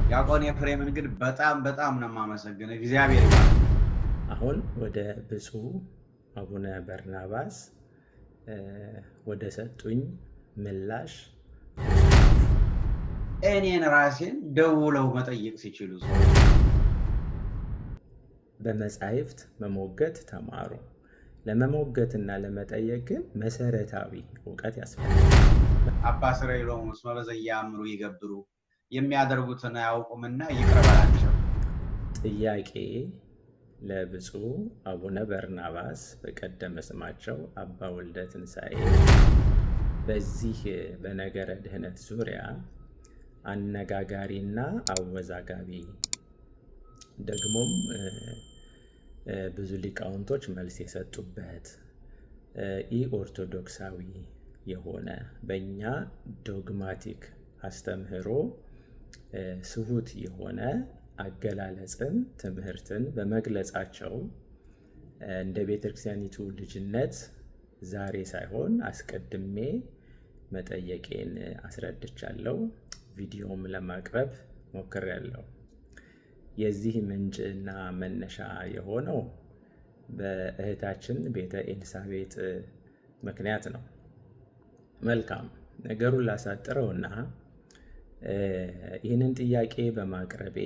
ዲያቆን ኤፍሬምን ግን በጣም ነው የማመሰግነው። እግዚአብሔር ይባርክ። አሁን ወደ ብፁዕ አቡነ በርናባስ ወደ ሰጡኝ ምላሽ እኔን ራሴን ደውለው መጠየቅ ሲችሉ በመጻሕፍት መሞገት ተማሩ። ለመሞገትና ለመጠየቅ ግን መሰረታዊ እውቀት ያስፈልጋል። አባ እስራኤሎሙ እስመ በዘያእምሩ ይገብሩ፣ የሚያደርጉትን አያውቁምና ይቅር በላቸው። ጥያቄ ለብፁዕ አቡነ በርናባስ በቀደመ ስማቸው አባ ወልደ ትንሣኤ በዚህ በነገረ ድኅነት ዙሪያ አነጋጋሪና አወዛጋቢ ደግሞም ብዙ ሊቃውንቶች መልስ የሰጡበት ኢ ኦርቶዶክሳዊ የሆነ በእኛ ዶግማቲክ አስተምህሮ ስሁት የሆነ አገላለጽን ትምህርትን በመግለጻቸው እንደ ቤተክርስቲያኒቱ ልጅነት ዛሬ ሳይሆን አስቀድሜ መጠየቄን አስረድቻለሁ። ቪዲዮም ለማቅረብ ሞክሬያለሁ። የዚህ ምንጭና መነሻ የሆነው በእህታችን ቤተ ኤልሳቤጥ ምክንያት ነው። መልካም ነገሩን ላሳጥረውና ይህንን ጥያቄ በማቅረቤ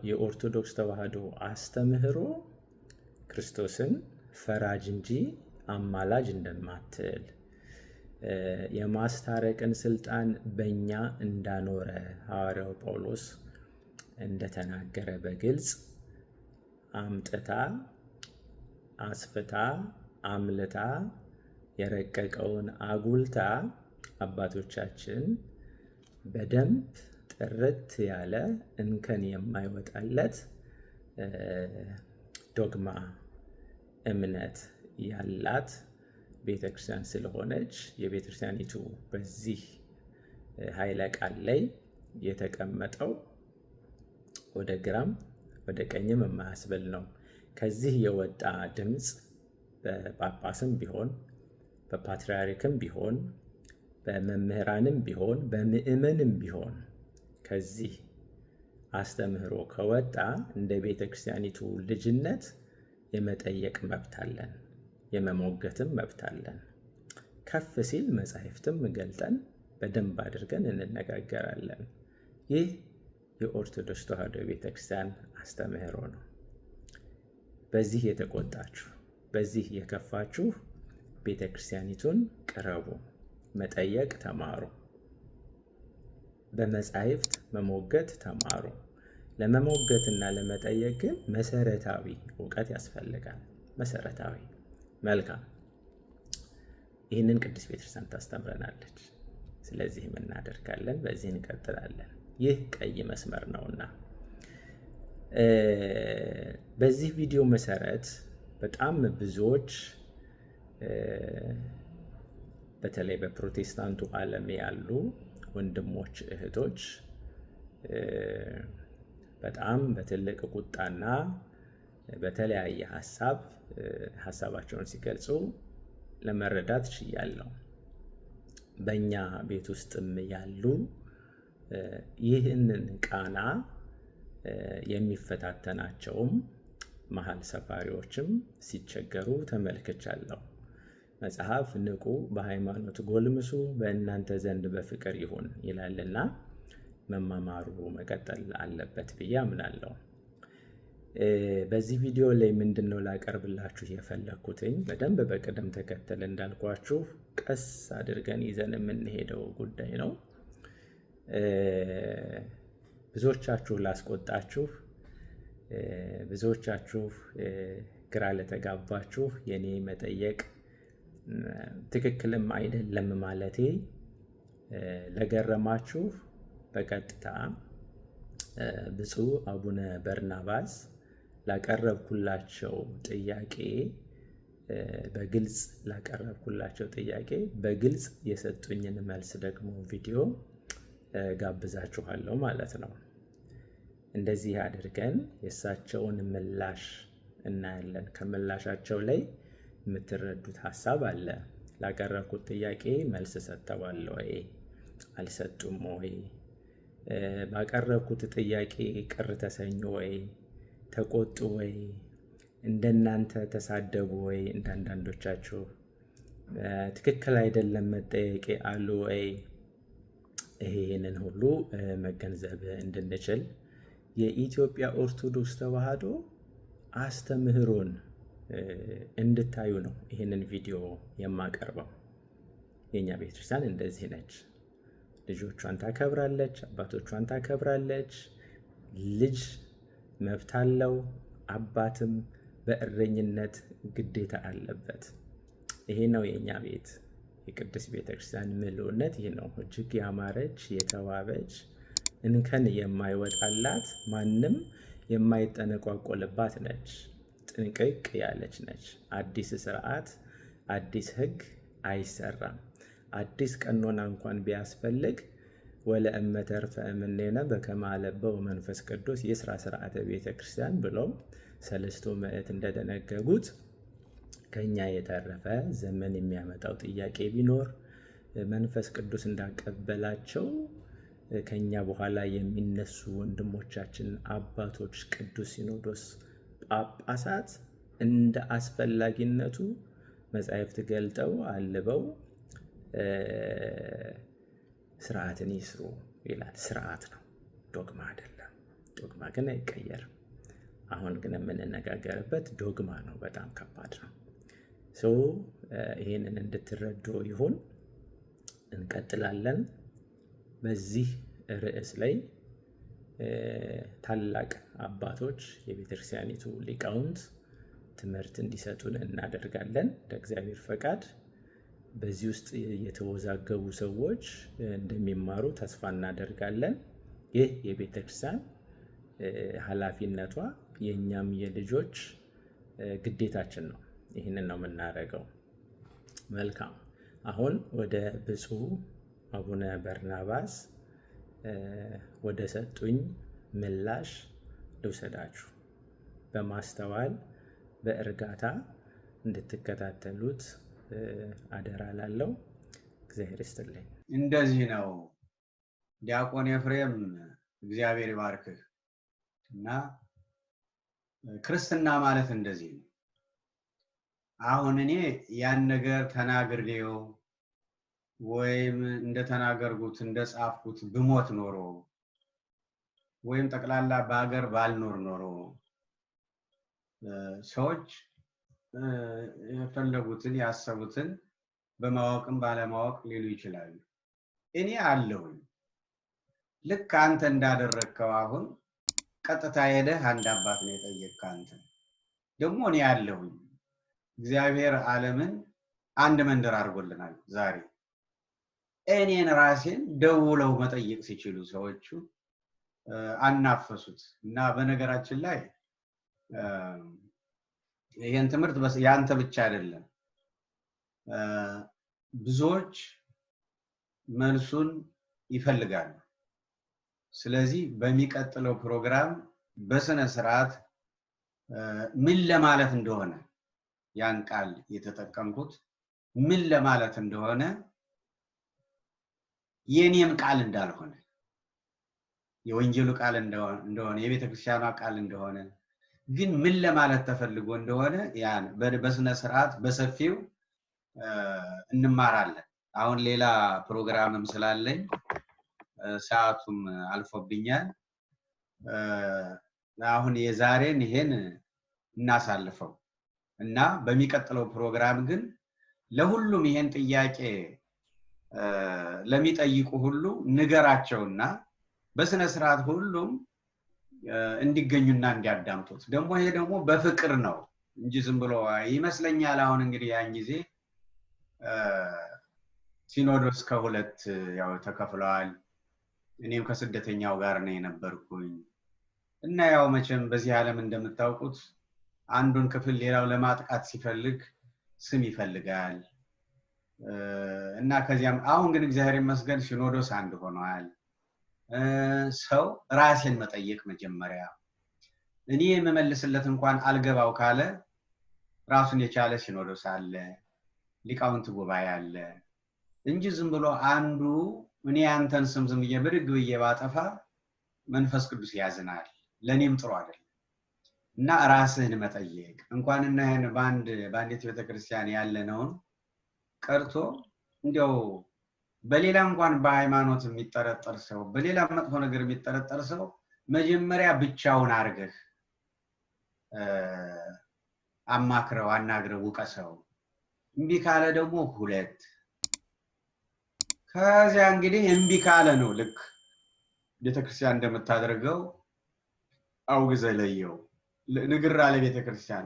የኦርቶዶክስ ተዋሕዶ አስተምህሮ ክርስቶስን ፈራጅ እንጂ አማላጅ እንደማትል የማስታረቅን ስልጣን በእኛ እንዳኖረ ሐዋርያው ጳውሎስ እንደተናገረ በግልጽ አምጥታ አስፍታ አምልታ የረቀቀውን አጉልታ አባቶቻችን በደንብ ጥርት ያለ እንከን የማይወጣለት ዶግማ እምነት ያላት ቤተክርስቲያን ስለሆነች የቤተክርስቲያኒቱ በዚህ ኃይለ ቃል ላይ የተቀመጠው ወደ ግራም ወደ ቀኝም የማያስብል ነው። ከዚህ የወጣ ድምፅ በጳጳስም ቢሆን በፓትርያርክም ቢሆን በመምህራንም ቢሆን በምእመንም ቢሆን ከዚህ አስተምህሮ ከወጣ እንደ ቤተክርስቲያኒቱ ልጅነት የመጠየቅ መብት አለን፣ የመሞገትም መብት አለን። ከፍ ሲል መጻሕፍትም ገልጠን በደንብ አድርገን እንነጋገራለን። ይህ የኦርቶዶክስ ተዋሕዶ ቤተክርስቲያን አስተምህሮ ነው። በዚህ የተቆጣችሁ፣ በዚህ የከፋችሁ ቤተክርስቲያኒቱን ቅረቡ፣ መጠየቅ ተማሩ፣ በመጻሕፍት መሞገት ተማሩ። ለመሞገትና ለመጠየቅ ግን መሰረታዊ እውቀት ያስፈልጋል። መሰረታዊ መልካም። ይህንን ቅድስት ቤተክርስቲያን ታስተምረናለች። ስለዚህም እናደርጋለን፣ በዚህ እንቀጥላለን። ይህ ቀይ መስመር ነውና በዚህ ቪዲዮ መሰረት በጣም ብዙዎች በተለይ በፕሮቴስታንቱ ዓለም ያሉ ወንድሞች እህቶች በጣም በትልቅ ቁጣና በተለያየ ሀሳባቸውን ሲገልጹ ለመረዳት ችያለሁ። በእኛ ቤት ውስጥም ያሉ ይህንን ቃና የሚፈታተናቸውም መሀል ሰፋሪዎችም ሲቸገሩ ተመልክቻለሁ። መጽሐፍ ንቁ፣ በሃይማኖት ጎልምሱ፣ በእናንተ ዘንድ በፍቅር ይሁን ይላልና መማማሩ መቀጠል አለበት ብዬ አምናለሁ። በዚህ ቪዲዮ ላይ ምንድን ነው ላቀርብላችሁ የፈለግኩትኝ በደንብ በቅደም ተከተል እንዳልኳችሁ ቀስ አድርገን ይዘን የምንሄደው ጉዳይ ነው። ብዙዎቻችሁ ላስቆጣችሁ፣ ብዙዎቻችሁ ግራ ለተጋባችሁ የኔ መጠየቅ ትክክልም አይደለም ማለቴ ለገረማችሁ በቀጥታ ብፁዕ አቡነ በርናባስ ላቀረብኩላቸው ጥያቄ በግልጽ የሰጡኝን መልስ ደግሞ ቪዲዮ ጋብዛችኋለሁ ማለት ነው። እንደዚህ አድርገን የእሳቸውን ምላሽ እናያለን። ከምላሻቸው ላይ የምትረዱት ሀሳብ አለ። ላቀረብኩት ጥያቄ መልስ ሰጥተዋል ወይ? አልሰጡም ወይ? ባቀረብኩት ጥያቄ ቅር ተሰኙ ወይ? ተቆጡ ወይ? እንደናንተ ተሳደቡ ወይ? እንዳንዳንዶቻችሁ ትክክል አይደለም መጠየቄ አሉ ወይ? ይሄንን ሁሉ መገንዘብ እንድንችል የኢትዮጵያ ኦርቶዶክስ ተዋሕዶ አስተምህሮን እንድታዩ ነው ይህንን ቪዲዮ የማቀርበው። የኛ ቤተክርስቲያን እንደዚህ ነች። ልጆቿን ታከብራለች፣ አባቶቿን ታከብራለች። ልጅ መብት አለው፣ አባትም በእረኝነት ግዴታ አለበት። ይሄ ነው የኛ ቤት። የቅድስት ቤተክርስቲያን ምሉዕነት ይህ ነው። እጅግ ያማረች የተዋበች እንከን የማይወጣላት ማንም የማይጠነቋቆልባት ነች። ጥንቅቅ ያለች ነች። አዲስ ስርዓት፣ አዲስ ሕግ አይሰራም። አዲስ ቀኖና እንኳን ቢያስፈልግ ወለእመ ተርፈ እምኔነ በከመ አለበው መንፈስ ቅዱስ የስራ ስርዓተ ቤተክርስቲያን ብለው ሰለስቱ ምዕት እንደደነገጉት ከኛ የተረፈ ዘመን የሚያመጣው ጥያቄ ቢኖር መንፈስ ቅዱስ እንዳቀበላቸው ከኛ በኋላ የሚነሱ ወንድሞቻችን አባቶች፣ ቅዱስ ሲኖዶስ ጳጳሳት እንደ አስፈላጊነቱ መጻሕፍት ገልጠው አልበው ስርዓትን ይስሩ ይላል። ስርዓት ነው፣ ዶግማ አይደለም። ዶግማ ግን አይቀየርም። አሁን ግን የምንነጋገርበት ዶግማ ነው። በጣም ከባድ ነው። ይሄንን እንድትረዱ ይሁን። እንቀጥላለን። በዚህ ርዕስ ላይ ታላቅ አባቶች የቤተክርስቲያኒቱ ሊቃውንት ትምህርት እንዲሰጡን እናደርጋለን እንደ እግዚአብሔር ፈቃድ። በዚህ ውስጥ የተወዛገቡ ሰዎች እንደሚማሩ ተስፋ እናደርጋለን። ይህ የቤተክርስቲያን ኃላፊነቷ የእኛም የልጆች ግዴታችን ነው። ይህንን ነው የምናደርገው። መልካም። አሁን ወደ ብፁዕ አቡነ በርናባስ ወደ ሰጡኝ ምላሽ ልውሰዳችሁ። በማስተዋል በእርጋታ እንድትከታተሉት አደራ ላለው እግዚአብሔር ይስጥልኝ። እንደዚህ ነው ዲያቆን ኤፍሬም፣ እግዚአብሔር ይባርክህ። እና ክርስትና ማለት እንደዚህ ነው። አሁን እኔ ያን ነገር ተናግሬው ወይም እንደተናገርኩት እንደጻፍኩት ብሞት ኖሮ ወይም ጠቅላላ በአገር ባልኖር ኖሮ ሰዎች የፈለጉትን ያሰቡትን በማወቅም ባለማወቅ ሊሉ ይችላሉ። እኔ አለሁኝ። ልክ አንተ እንዳደረግከው አሁን ቀጥታ ሄደህ አንድ አባት ነው የጠየቅከው። አንተ ደግሞ እኔ አለሁኝ። እግዚአብሔር ዓለምን አንድ መንደር አድርጎልናል። ዛሬ እኔን ራሴን ደውለው መጠየቅ ሲችሉ ሰዎቹ አናፈሱት። እና በነገራችን ላይ ይሄን ትምህርት ያንተ ብቻ አይደለም፣ ብዙዎች መልሱን ይፈልጋሉ። ስለዚህ በሚቀጥለው ፕሮግራም በስነ ስርዓት ምን ለማለት እንደሆነ ያን ቃል የተጠቀምኩት ምን ለማለት እንደሆነ የኔም ቃል እንዳልሆነ የወንጌሉ ቃል እንደሆነ የቤተክርስቲያኗ ቃል እንደሆነ ግን ምን ለማለት ተፈልጎ እንደሆነ ያን በስነ ስርዓት በሰፊው እንማራለን። አሁን ሌላ ፕሮግራምም ስላለኝ ሰዓቱም አልፎብኛል። አሁን የዛሬን ይሄን እናሳልፈው እና በሚቀጥለው ፕሮግራም ግን ለሁሉም ይሄን ጥያቄ ለሚጠይቁ ሁሉ ንገራቸውና በስነ ስርዓት ሁሉም እንዲገኙና እንዲያዳምጡት። ደግሞ ይሄ ደግሞ በፍቅር ነው እንጂ ዝም ብሎ ይመስለኛል። አሁን እንግዲህ ያን ጊዜ ሲኖዶስ ከሁለት ያው ተከፍለዋል። እኔም ከስደተኛው ጋር ነው የነበርኩኝ እና ያው መቼም በዚህ ዓለም እንደምታውቁት አንዱን ክፍል ሌላው ለማጥቃት ሲፈልግ ስም ይፈልጋል እና ከዚያም አሁን ግን እግዚአብሔር ይመስገን ሲኖዶስ አንድ ሆኗል። ሰው ራሴን መጠየቅ መጀመሪያ እኔ የምመልስለት እንኳን አልገባው ካለ ራሱን የቻለ ሲኖዶስ አለ፣ ሊቃውንት ጉባኤ አለ እንጂ ዝም ብሎ አንዱ እኔ አንተን ስም ዝም ብዬ ብዬ ባጠፋ መንፈስ ቅዱስ ያዝናል፣ ለኔም ጥሩ አይደለም። እና ራስህን መጠየቅ እንኳን እና ይሄን ባንዲት ቤተክርስቲያን ያለነው ቀርቶ እንዲያው በሌላ እንኳን በሃይማኖት የሚጠረጠር ሰው በሌላ መጥፎ ነገር የሚጠረጠር ሰው መጀመሪያ ብቻውን አርገህ አማክረው አናግረው ውቀሰው። እምቢ ካለ ደግሞ ሁለት ከዚያ እንግዲህ እምቢ ካለ ነው ልክ ቤተክርስቲያን እንደምታደርገው አውግዘህ ለየው። ንግራ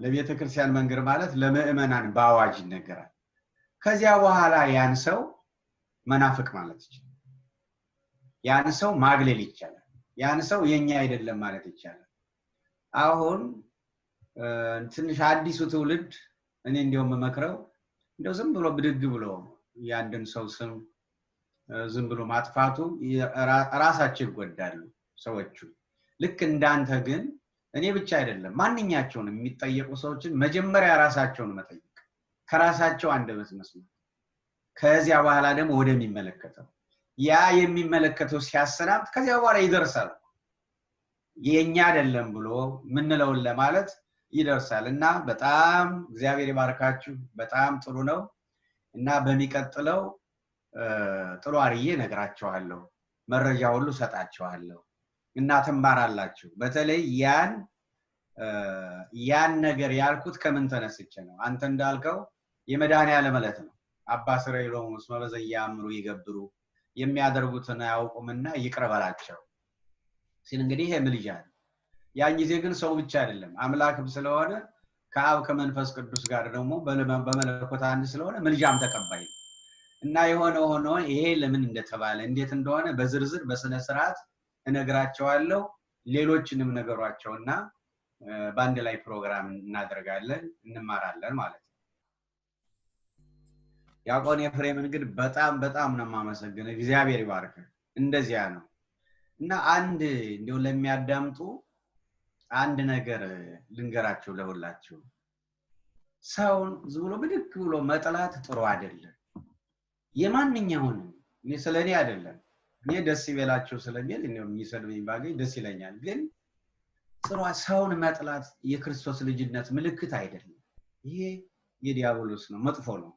ለቤተክርስቲያን መንገር ማለት ለምእመናን ባዋጅ ይነገራል። ከዚያ በኋላ ያን ሰው መናፍቅ ማለት ይችላል። ያን ሰው ማግለል ይቻላል። ያን ሰው የኛ አይደለም ማለት ይቻላል። አሁን ትንሽ አዲሱ ትውልድ እኔ እንደው መመክረው እንደው ዝም ብሎ ብድግ ብሎ ያንድን ሰው ስም ዝም ብሎ ማጥፋቱ ራሳቸው ይጎዳሉ ሰዎቹ። ልክ እንዳንተ ግን እኔ ብቻ አይደለም ማንኛቸውንም የሚጠየቁ ሰዎችን መጀመሪያ ራሳቸውን መጠየቅ፣ ከራሳቸው አንደበት መስማት፣ ከዚያ በኋላ ደግሞ ወደሚመለከተው ያ የሚመለከተው ሲያሰናብት ከዚያ በኋላ ይደርሳል። የኛ አይደለም ብሎ ምንለው ለማለት ይደርሳል። እና በጣም እግዚአብሔር ይባርካችሁ። በጣም ጥሩ ነው። እና በሚቀጥለው ጥሩ አርዬ ነግራችኋለሁ፣ መረጃ ሁሉ ሰጣችኋለሁ እና ትማራላችሁ። በተለይ ያን ነገር ያልኩት ከምን ተነስቼ ነው? አንተ እንዳልከው የመድኃኔዓለም ዕለት ነው። አባ ስረይሎሙ እስመ በዘያምሩ ይገብሩ፣ የሚያደርጉትን አያውቁምና ይቅር በላቸው ሲል እንግዲህ ይሄ ምልጃ ነው። ያን ጊዜ ግን ሰው ብቻ አይደለም አምላክም ስለሆነ ከአብ ከመንፈስ ቅዱስ ጋር ደግሞ በመለኮት አንድ ስለሆነ ምልጃም ተቀባይ ነው። እና የሆነ ሆኖ ይሄ ለምን እንደተባለ እንዴት እንደሆነ በዝርዝር በስነ ስርዓት እነግራቸዋለሁ። ሌሎችንም ነገሯቸውና በአንድ ላይ ፕሮግራም እናደርጋለን፣ እንማራለን ማለት ነው። ያቆን ኤፍሬምን ግን በጣም ነው የማመሰግነው። እግዚአብሔር ይባርክ። እንደዚያ ነው። እና አንድ እንደው ለሚያዳምጡ አንድ ነገር ልንገራቸው ለሁላችሁ። ሰውን ዝም ብሎ ብድግ ብሎ መጥላት ጥሩ አይደለም። የማንኛውንም እኔ ስለኔ አይደለም እኔ ደስ ይበላችሁ ስለሚል እኔ የሚሰድብኝ ባገኝ ደስ ይለኛል። ግን ጥሩ ሰውን መጥላት የክርስቶስ ልጅነት ምልክት አይደለም። ይሄ የዲያብሎስ ነው፣ መጥፎ ነው።